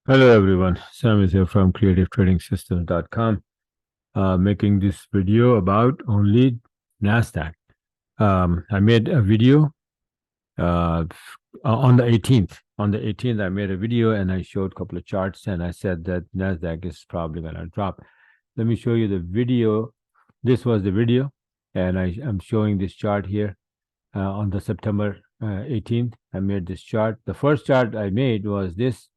Hello everyone, Sam is here from creativetradingsystems.com, making this video about only Nasdaq. I made a video on the 18th. On the 18th, I made a video and I showed a couple of charts and I said that Nasdaq is probably going to drop. Let me show you the video. This was the video, and I'm showing this chart here on the September 18th. I made this chart. The first chart I made was this.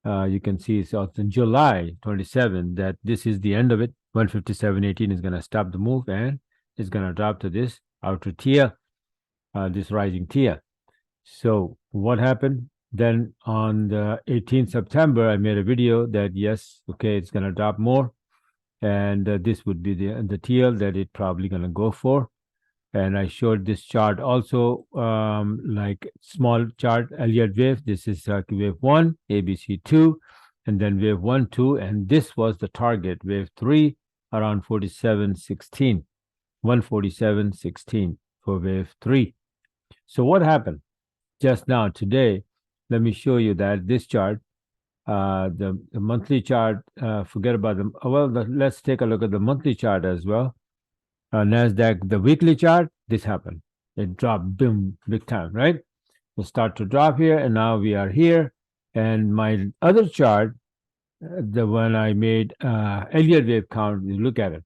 You can see so it's in July 27 that this is the end of it. 157.18 is going to stop the move and it's going to drop to this outer tier, this rising tier. So what happened? Then on the 18th September, I made a video that yes, okay, it's going to drop more, and this would be the tier that it probably going to go for. And I showed this chart also, like small chart Elliott wave. This is wave 1, ABC 2, and then wave 1, 2, and this was the target, wave 3, around 47.16, 147.16 for wave 3. So what happened just now today? Let me show you that this chart, the monthly chart, forget about them. Well, let's take a look at the monthly chart as well. Nasdaq, the weekly chart, this happened. It dropped, boom, big time, right? We'll start to drop here, and now we are here. And my other chart, the one I made, Elliott wave count, you look at it.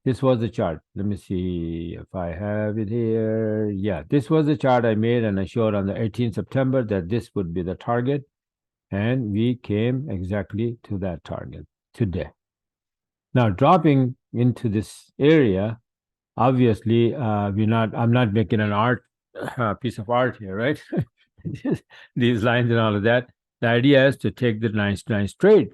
This was the chart. Let me see if I have it here. Yeah, this was the chart I made, and I showed on the 18th September that this would be the target. And we came exactly to that target today. Now, dropping into this area, obviously I'm not making an art piece of art here, right? These lines and all of that. The idea is to take the nice trade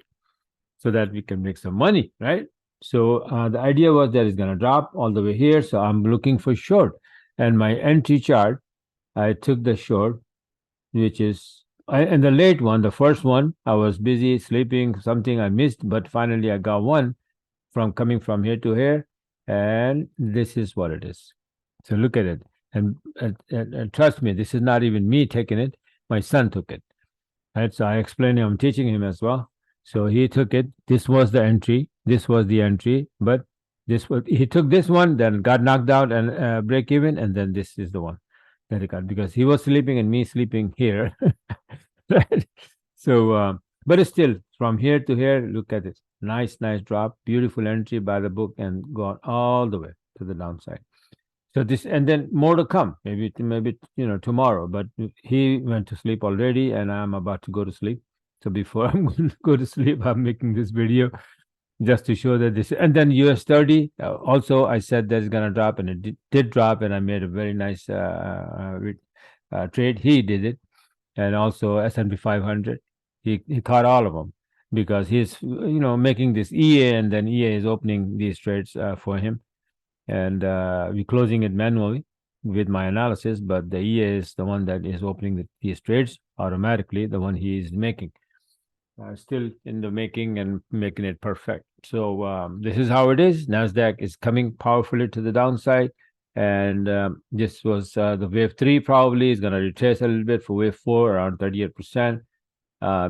so that we can make some money, right? So the idea was that it's going to drop all the way here, so I'm looking for short. And my entry chart, I took the short, which is and the late one, the first one, I was busy sleeping, something I missed, but finally I got one from coming from here to here, and this is what it is. So look at it, and trust me, this is not even me taking it. My son took it, right? So I explained I'm teaching him as well. So he took it. This was the entry. This was the entry, but he took this one, then got knocked out and break even, and then this is the one that he got because he was sleeping and me sleeping here, right? So, but it's still from here to here. Look at it. Nice drop, beautiful entry by the book, and gone all the way to the downside. So this, and then more to come. Maybe tomorrow. But he went to sleep already, and I'm about to go to sleep. So before I'm going to go to sleep, I'm making this video just to show that this. And then US 30. Also, I said that it's gonna drop, and it did drop, and I made a very nice trade. He did it, and also S&P 500. He caught all of them, because he's making this EA, and then EA is opening these trades for him, and we're closing it manually with my analysis, but the EA is the one that is opening these trades automatically, the one he is making. Still in the making and making it perfect. So this is how it is. Nasdaq is coming powerfully to the downside, and this was the wave 3. Probably is going to retrace a little bit for wave 4, around 38%.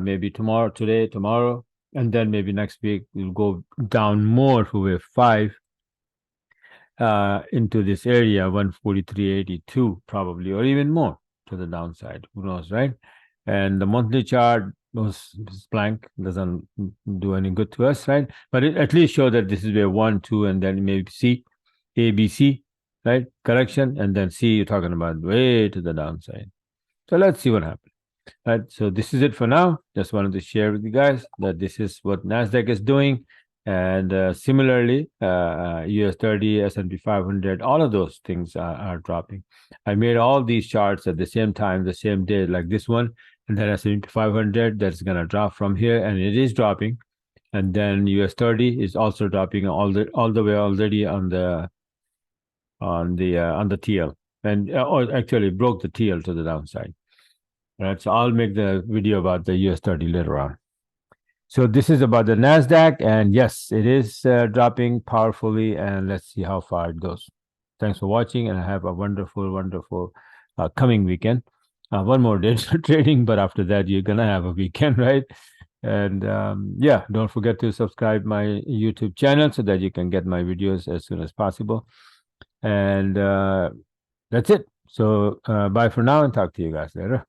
Maybe tomorrow, and then maybe next week we'll go down more for wave 5 into this area, 143.82 probably, or even more to the downside. Who knows, right? And the monthly chart was blank, doesn't do any good to us, right? But it at least show that this is where 1, 2, and then maybe C, A, B, C, right? Correction, and then C, you're talking about way to the downside. So let's see what happens. Right, so this is it for now. Just wanted to share with you guys that this is what Nasdaq is doing, and similarly, US 30, S&P 500, all of those things are dropping. I made all these charts at the same time, the same day, like this one, and then S&P 500 that's gonna drop from here, and it is dropping, and then US 30 is also dropping all the way already on the TL, and or actually broke the TL to the downside. Right, so I'll make the video about the US 30 later on. So this is about the Nasdaq, and yes, it is dropping powerfully, and let's see how far it goes. Thanks for watching, and have a wonderful coming weekend. One more day for trading, but after that, you're gonna have a weekend, right? And yeah, don't forget to subscribe my YouTube channel so that you can get my videos as soon as possible. And that's it. So bye for now, and talk to you guys later.